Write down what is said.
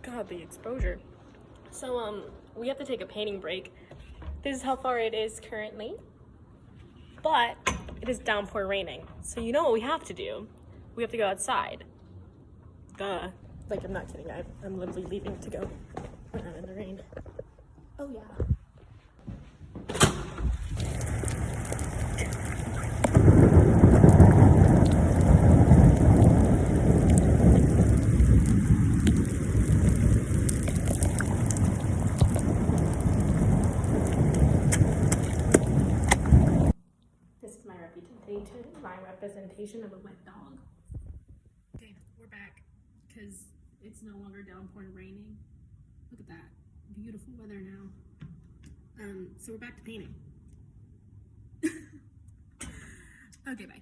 God, the exposure. So, we have to take a painting break. This is how far it is currently. But it is downpour raining. So you know what we have to do? We have to go outside. Duh. Like, I'm not kidding. I'm literally leaving to go when I'm in the rain. Oh, yeah. This is my representation of a wet dog. Okay, we're back because it's no longer downpouring raining. Look at that. Beautiful weather now. So we're back to painting. Okay, bye.